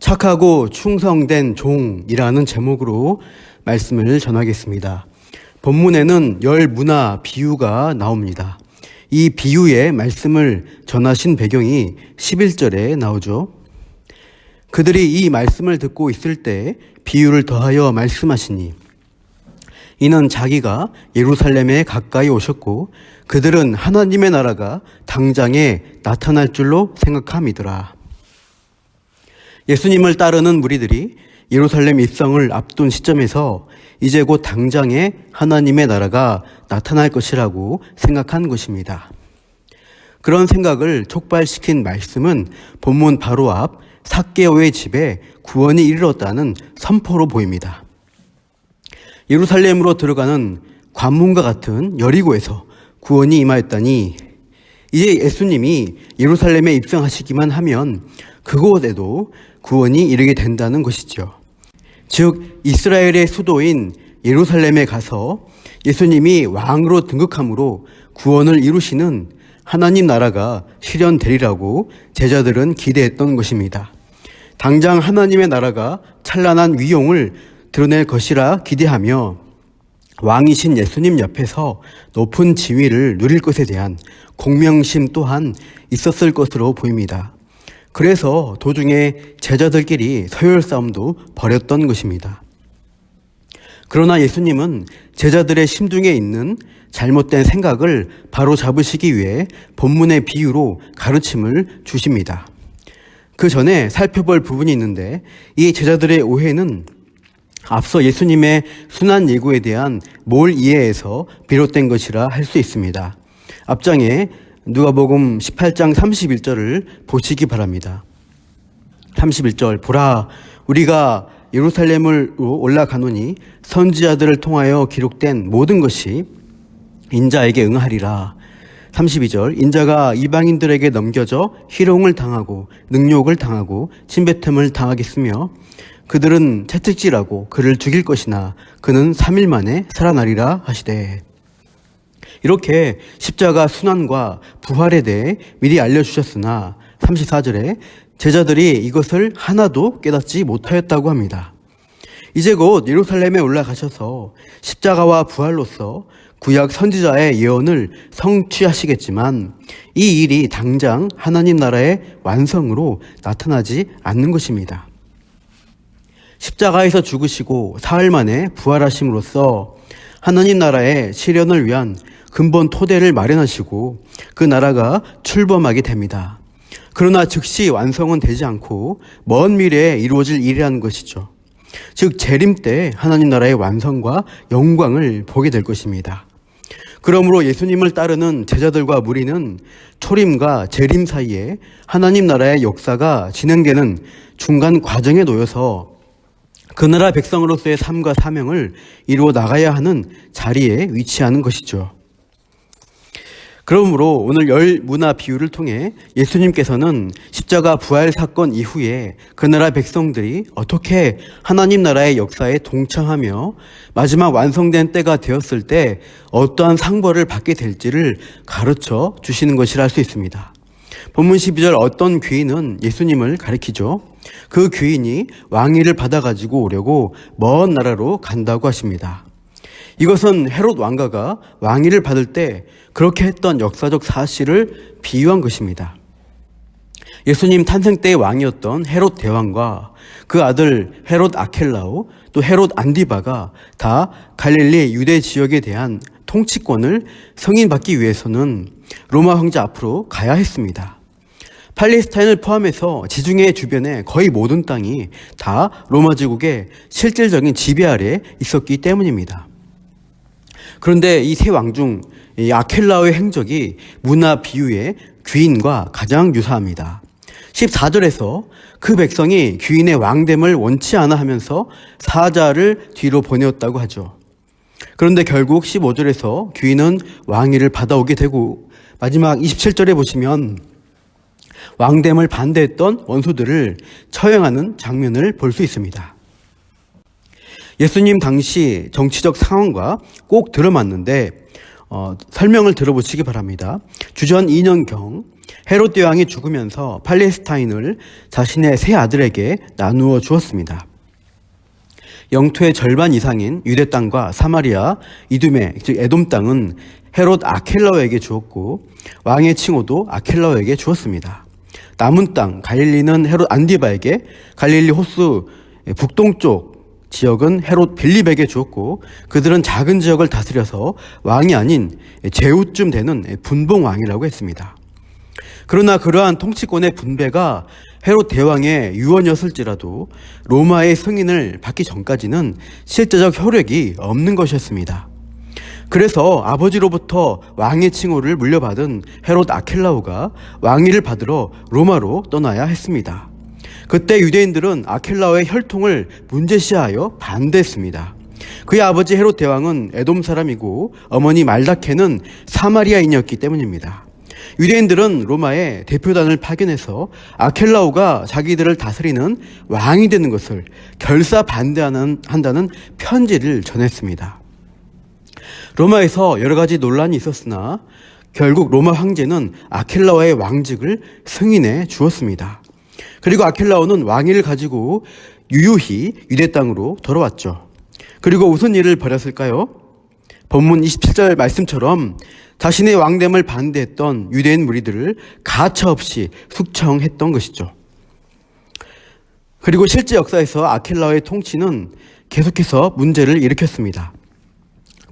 착하고 충성된 종이라는 제목으로 말씀을 전하겠습니다. 본문에는 열 문화 비유가 나옵니다. 이 비유의 말씀을 전하신 배경이 11절에 나오죠. 그들이 이 말씀을 듣고 있을 때 비유를 더하여 말씀하시니 이는 자기가 예루살렘에 가까이 오셨고 그들은 하나님의 나라가 당장에 나타날 줄로 생각함이더라. 예수님을 따르는 무리들이 예루살렘 입성을 앞둔 시점에서 이제 곧 당장에 하나님의 나라가 나타날 것이라고 생각한 것입니다. 그런 생각을 촉발시킨 말씀은 본문 바로 앞 삭개오의 집에 구원이 이르렀다는 선포로 보입니다. 예루살렘으로 들어가는 관문과 같은 여리고에서 구원이 임하였다니 이제 예수님이 예루살렘에 입성하시기만 하면 그곳에도 구원이 이르게 된다는 것이죠. 즉 이스라엘의 수도인 예루살렘에 가서 예수님이 왕으로 등극함으로 구원을 이루시는 하나님 나라가 실현되리라고 제자들은 기대했던 것입니다. 당장 하나님의 나라가 찬란한 위용을 드러낼 것이라 기대하며 왕이신 예수님 옆에서 높은 지위를 누릴 것에 대한 공명심 또한 있었을 것으로 보입니다. 그래서 도중에 제자들끼리 서열 싸움도 벌였던 것입니다. 그러나 예수님은 제자들의 심중에 있는 잘못된 생각을 바로 잡으시기 위해 본문의 비유로 가르침을 주십니다. 그 전에 살펴볼 부분이 있는데 이 제자들의 오해는 앞서 예수님의 순환 예고에 대한 몰 이해에서 비롯된 것이라 할 수 있습니다. 앞장에 누가복음 18장 31절을 보시기 바랍니다. 31절 보라 우리가 예루살렘으로 올라가노니 선지자들을 통하여 기록된 모든 것이 인자에게 응하리라. 32절 인자가 이방인들에게 넘겨져 희롱을 당하고 능욕을 당하고 침뱉음을 당하겠으며 그들은 채찍질하고 그를 죽일 것이나 그는 3일 만에 살아나리라 하시되 이렇게 십자가 순환과 부활에 대해 미리 알려주셨으나 34절에 제자들이 이것을 하나도 깨닫지 못하였다고 합니다. 이제 곧 예루살렘에 올라가셔서 십자가와 부활로서 구약 선지자의 예언을 성취하시겠지만 이 일이 당장 하나님 나라의 완성으로 나타나지 않는 것입니다. 십자가에서 죽으시고 사흘 만에 부활하심으로써 하나님 나라의 실현을 위한 근본 토대를 마련하시고 그 나라가 출범하게 됩니다. 그러나 즉시 완성은 되지 않고 먼 미래에 이루어질 일이라는 것이죠. 즉 재림 때 하나님 나라의 완성과 영광을 보게 될 것입니다. 그러므로 예수님을 따르는 제자들과 무리는 초림과 재림 사이에 하나님 나라의 역사가 진행되는 중간 과정에 놓여서 그 나라 백성으로서의 삶과 사명을 이루어 나가야 하는 자리에 위치하는 것이죠. 그러므로 오늘 열 문화 비유를 통해 예수님께서는 십자가 부활 사건 이후에 그 나라 백성들이 어떻게 하나님 나라의 역사에 동참하며 마지막 완성된 때가 되었을 때 어떠한 상벌을 받게 될지를 가르쳐 주시는 것이라 할 수 있습니다. 본문 12절 어떤 귀인은 예수님을 가리키죠. 그 귀인이 왕위를 받아가지고 오려고 먼 나라로 간다고 하십니다. 이것은 헤롯 왕가가 왕위를 받을 때 그렇게 했던 역사적 사실을 비유한 것입니다. 예수님 탄생 때의 왕이었던 헤롯 대왕과 그 아들 헤롯 아켈라오 또 헤롯 안디바가 다 갈릴리 유대 지역에 대한 통치권을 승인받기 위해서는 로마 황제 앞으로 가야 했습니다. 팔레스타인을 포함해서 지중해 주변의 거의 모든 땅이 다 로마 제국의 실질적인 지배 아래 있었기 때문입니다. 그런데 이 세 왕 중 아켈라오의 행적이 문화 비유의 귀인과 가장 유사합니다. 14절에서 그 백성이 귀인의 왕됨을 원치 않아 하면서 사자를 뒤로 보내었다고 하죠. 그런데 결국 15절에서 귀인은 왕위를 받아오게 되고 마지막 27절에 보시면 왕됨을 반대했던 원수들을 처형하는 장면을 볼 수 있습니다. 예수님 당시 정치적 상황과 꼭 들어맞는데 설명을 들어보시기 바랍니다. 주전 2년경 헤롯 대왕이 죽으면서 팔레스타인을 자신의 세 아들에게 나누어 주었습니다. 영토의 절반 이상인 유대 땅과 사마리아, 이두메, 즉 에돔 땅은 헤롯 아켈라오에게 주었고 왕의 칭호도 아켈라오에게 주었습니다. 남은 땅 갈릴리는 헤롯 안디바에게, 갈릴리 호수 북동쪽 지역은 헤롯 빌립에게 주었고 그들은 작은 지역을 다스려서 왕이 아닌 제후쯤 되는 분봉왕이라고 했습니다. 그러나 그러한 통치권의 분배가 헤롯 대왕의 유언이었을지라도 로마의 승인을 받기 전까지는 실제적 효력이 없는 것이었습니다. 그래서 아버지로부터 왕의 칭호를 물려받은 헤롯 아켈라오가 왕위를 받으러 로마로 떠나야 했습니다. 그때 유대인들은 아켈라오의 혈통을 문제시하여 반대했습니다. 그의 아버지 헤롯 대왕은 에돔 사람이고 어머니 말다케는 사마리아인이었기 때문입니다. 유대인들은 로마에 대표단을 파견해서 아켈라오가 자기들을 다스리는 왕이 되는 것을 결사 반대한다는 편지를 전했습니다. 로마에서 여러 가지 논란이 있었으나 결국 로마 황제는 아켈라오의 왕직을 승인해 주었습니다. 그리고 아켈라오는 왕위를 가지고 유유히 유대 땅으로 돌아왔죠. 그리고 무슨 일을 벌였을까요? 본문 27절 말씀처럼 자신의 왕됨을 반대했던 유대인 무리들을 가차없이 숙청했던 것이죠. 그리고 실제 역사에서 아켈라오의 통치는 계속해서 문제를 일으켰습니다.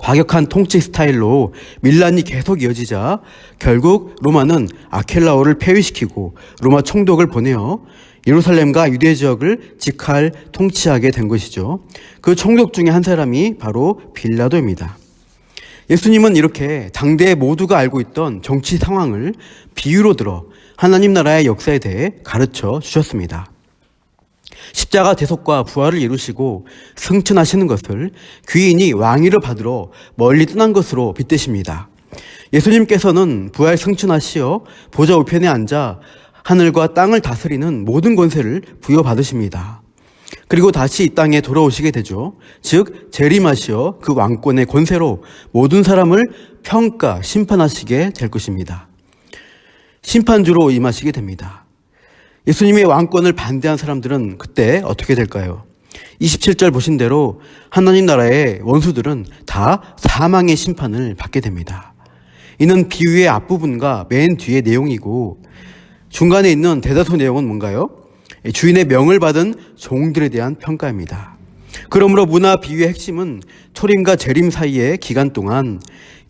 과격한 통치 스타일로 밀란이 계속 이어지자 결국 로마는 아켈라오를 폐위시키고 로마 총독을 보내어 예루살렘과 유대 지역을 직할 통치하게 된 것이죠. 그 총독 중에 한 사람이 바로 빌라도입니다. 예수님은 이렇게 당대 모두가 알고 있던 정치 상황을 비유로 들어 하나님 나라의 역사에 대해 가르쳐 주셨습니다. 십자가 대속과 부활을 이루시고 승천하시는 것을 귀인이 왕위를 받으러 멀리 떠난 것으로 빗대십니다. 예수님께서는 부활 승천하시어 보좌 우편에 앉아 하늘과 땅을 다스리는 모든 권세를 부여받으십니다. 그리고 다시 이 땅에 돌아오시게 되죠. 즉 재림하시어 그 왕권의 권세로 모든 사람을 평가, 심판하시게 될 것입니다. 심판주로 임하시게 됩니다. 예수님의 왕권을 반대한 사람들은 그때 어떻게 될까요? 27절 보신 대로 하나님 나라의 원수들은 다 사망의 심판을 받게 됩니다. 이는 비유의 앞부분과 맨 뒤의 내용이고 중간에 있는 대다수 내용은 뭔가요? 주인의 명을 받은 종들에 대한 평가입니다. 그러므로 문화 비유의 핵심은 초림과 재림 사이의 기간 동안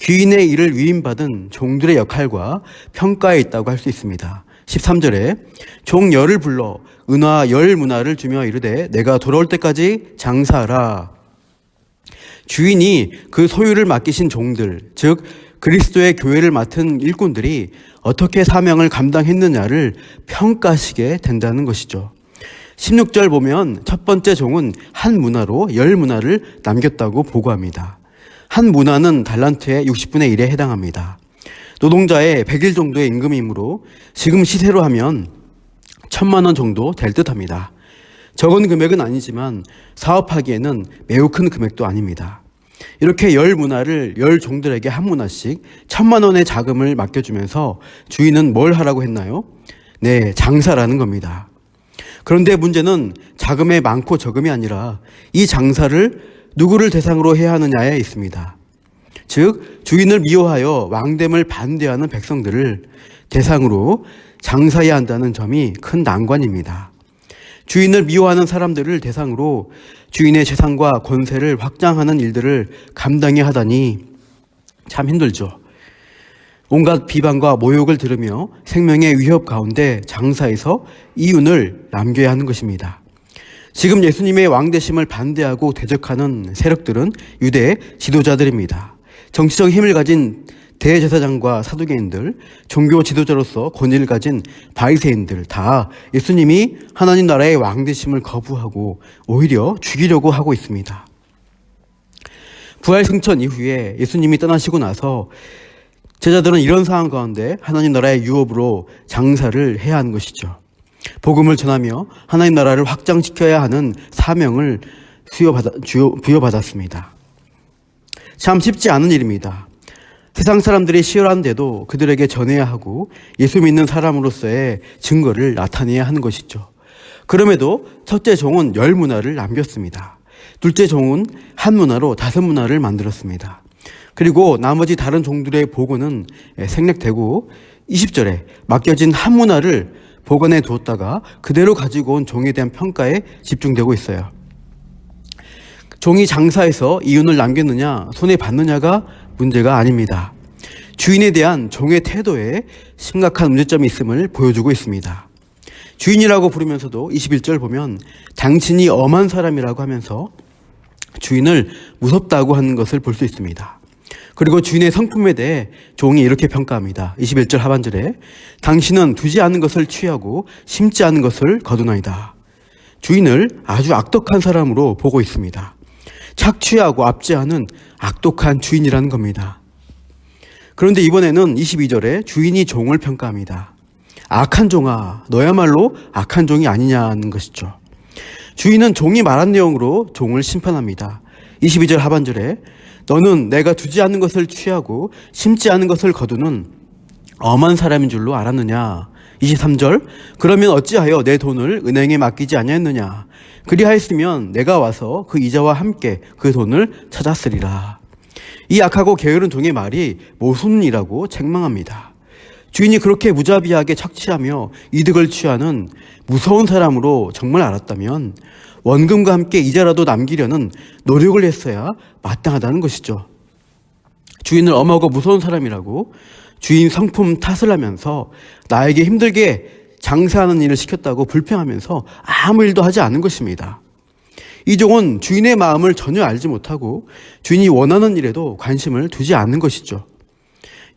귀인의 일을 위임받은 종들의 역할과 평가에 있다고 할 수 있습니다. 13절에 종 열을 불러 은화 열 문화를 주며 이르되 내가 돌아올 때까지 장사하라. 주인이 그 소유를 맡기신 종들, 즉 그리스도의 교회를 맡은 일꾼들이 어떻게 사명을 감당했느냐를 평가하시게 된다는 것이죠. 16절 보면 첫 번째 종은 한 문화로 열 문화를 남겼다고 보고합니다. 한 문화는 달란트의 60분의 1에 해당합니다. 노동자의 100일 정도의 임금이므로 지금 시세로 하면 1,000만 원 정도 될 듯합니다. 적은 금액은 아니지만 사업하기에는 매우 큰 금액도 아닙니다. 이렇게 열 문화를 열 종들에게 한 문화씩 1,000만 원의 자금을 맡겨주면서 주인은 뭘 하라고 했나요? 네, 장사라는 겁니다. 그런데 문제는 자금의 많고 적음이 아니라 이 장사를 누구를 대상으로 해야 하느냐에 있습니다. 즉 주인을 미워하여 왕됨을 반대하는 백성들을 대상으로 장사해야 한다는 점이 큰 난관입니다. 주인을 미워하는 사람들을 대상으로 주인의 재산과 권세를 확장하는 일들을 감당해야 하다니 참 힘들죠. 온갖 비방과 모욕을 들으며 생명의 위협 가운데 장사해서 이윤을 남겨야 하는 것입니다. 지금 예수님의 왕되심을 반대하고 대적하는 세력들은 유대 지도자들입니다. 정치적 힘을 가진 대제사장과 사두개인들, 종교 지도자로서 권위를 가진 바리새인들 다 예수님이 하나님 나라의 왕되심을 거부하고 오히려 죽이려고 하고 있습니다. 부활 승천 이후에 예수님이 떠나시고 나서 제자들은 이런 상황 가운데 하나님 나라의 유업으로 장사를 해야 하는 것이죠. 복음을 전하며 하나님 나라를 확장시켜야 하는 사명을 부여받았습니다. 참 쉽지 않은 일입니다. 세상 사람들이 싫어하는데도 그들에게 전해야 하고 예수 믿는 사람으로서의 증거를 나타내야 하는 것이죠. 그럼에도 첫째 종은 10문화를 남겼습니다. 둘째 종은 한 문화로 5문화를 만들었습니다. 그리고 나머지 다른 종들의 보고는 생략되고 20절에 맡겨진 한 문화를 보관해 두었다가 그대로 가지고 온 종에 대한 평가에 집중되고 있어요. 종이 장사해서 이윤을 남겼느냐 손해 받느냐가 문제가 아닙니다. 주인에 대한 종의 태도에 심각한 문제점이 있음을 보여주고 있습니다. 주인이라고 부르면서도 21절 보면 당신이 엄한 사람이라고 하면서 주인을 무섭다고 하는 것을 볼 수 있습니다. 그리고 주인의 성품에 대해 종이 이렇게 평가합니다. 21절 하반절에 당신은 두지 않은 것을 취하고 심지 않은 것을 거두나이다. 주인을 아주 악독한 사람으로 보고 있습니다. 착취하고 압제하는 악독한 주인이라는 겁니다. 그런데 이번에는 22절에 주인이 종을 평가합니다. 악한 종아, 너야말로 악한 종이 아니냐는 것이죠. 주인은 종이 말한 내용으로 종을 심판합니다. 22절 하반절에 너는 내가 두지 않는 것을 취하고 심지 않은 것을 거두는 엄한 사람인 줄로 알았느냐. 23절 그러면 어찌하여 내 돈을 은행에 맡기지 아니하였느냐. 그리하였으면 내가 와서 그 이자와 함께 그 돈을 찾았으리라. 이 악하고 게으른 종의 말이 모순이라고 책망합니다. 주인이 그렇게 무자비하게 착취하며 이득을 취하는 무서운 사람으로 정말 알았다면 원금과 함께 이자라도 남기려는 노력을 했어야 마땅하다는 것이죠. 주인을 엄하고 무서운 사람이라고 주인 성품 탓을 하면서 나에게 힘들게 장사하는 일을 시켰다고 불평하면서 아무 일도 하지 않은 것입니다. 이 종은 주인의 마음을 전혀 알지 못하고 주인이 원하는 일에도 관심을 두지 않는 것이죠.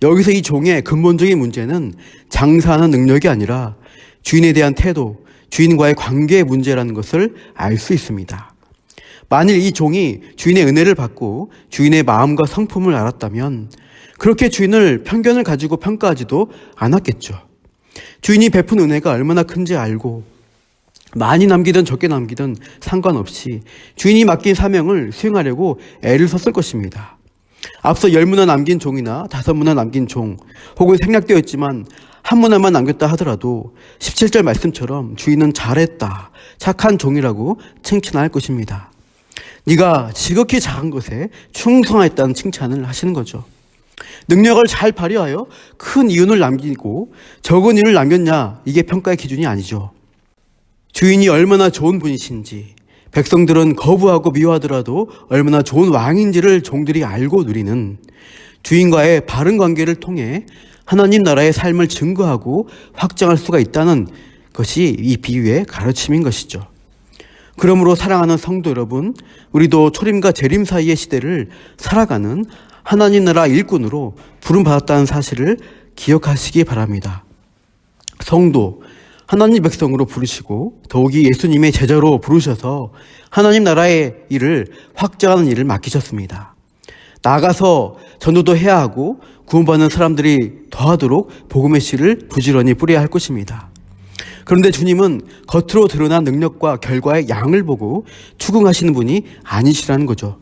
여기서 이 종의 근본적인 문제는 장사하는 능력이 아니라 주인에 대한 태도, 주인과의 관계의 문제라는 것을 알 수 있습니다. 만일 이 종이 주인의 은혜를 받고 주인의 마음과 성품을 알았다면 그렇게 주인을 편견을 가지고 평가하지도 않았겠죠. 주인이 베푼 은혜가 얼마나 큰지 알고 많이 남기든 적게 남기든 상관없이 주인이 맡긴 사명을 수행하려고 애를 썼을 것입니다. 앞서 10문화 남긴 종이나 5문화 남긴 종 혹은 생략되어 있지만 한 문화만 남겼다 하더라도 17절 말씀처럼 주인은 잘했다, 착한 종이라고 칭찬할 것입니다. 네가 지극히 작은 것에 충성하였다는 칭찬을 하시는 거죠. 능력을 잘 발휘하여 큰 이윤을 남기고 적은 이윤을 남겼냐, 이게 평가의 기준이 아니죠. 주인이 얼마나 좋은 분이신지, 백성들은 거부하고 미워하더라도 얼마나 좋은 왕인지를 종들이 알고 누리는 주인과의 바른 관계를 통해 하나님 나라의 삶을 증거하고 확장할 수가 있다는 것이 이 비유의 가르침인 것이죠. 그러므로 사랑하는 성도 여러분, 우리도 초림과 재림 사이의 시대를 살아가는 하나님 나라 일꾼으로 부름받았다는 사실을 기억하시기 바랍니다. 성도, 하나님 백성으로 부르시고 더욱이 예수님의 제자로 부르셔서 하나님 나라의 일을 확장하는 일을 맡기셨습니다. 나가서 전도도 해야 하고 구원받는 사람들이 더하도록 복음의 씨를 부지런히 뿌려야 할 것입니다. 그런데 주님은 겉으로 드러난 능력과 결과의 양을 보고 추궁하시는 분이 아니시라는 거죠.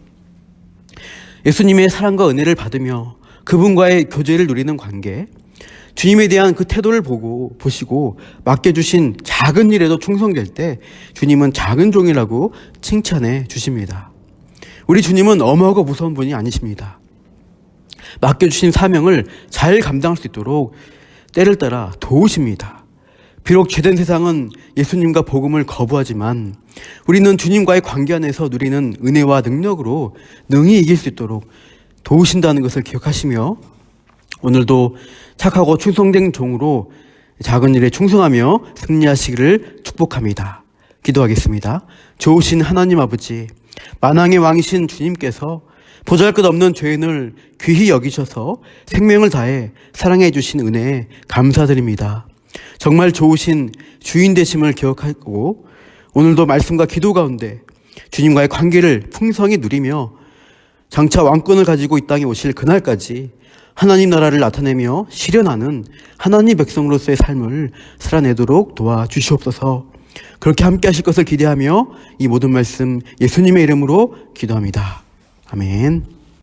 예수님의 사랑과 은혜를 받으며 그분과의 교제를 누리는 관계, 주님에 대한 그 태도를 보시고 맡겨주신 작은 일에도 충성될 때 주님은 작은 종이라고 칭찬해 주십니다. 우리 주님은 엄하고 무서운 분이 아니십니다. 맡겨주신 사명을 잘 감당할 수 있도록 때를 따라 도우십니다. 비록 죄된 세상은 예수님과 복음을 거부하지만 우리는 주님과의 관계 안에서 누리는 은혜와 능력으로 능히 이길 수 있도록 도우신다는 것을 기억하시며 오늘도 착하고 충성된 종으로 작은 일에 충성하며 승리하시기를 축복합니다. 기도하겠습니다. 좋으신 하나님 아버지, 만왕의 왕이신 주님께서 보잘것없는 죄인을 귀히 여기셔서 생명을 다해 사랑해 주신 은혜에 감사드립니다. 정말 좋으신 주인 되심을 기억하고 오늘도 말씀과 기도 가운데 주님과의 관계를 풍성히 누리며 장차 왕권을 가지고 이 땅에 오실 그날까지 하나님 나라를 나타내며 실현하는 하나님 백성으로서의 삶을 살아내도록 도와주시옵소서. 그렇게 함께 하실 것을 기대하며 이 모든 말씀 예수님의 이름으로 기도합니다. 아멘.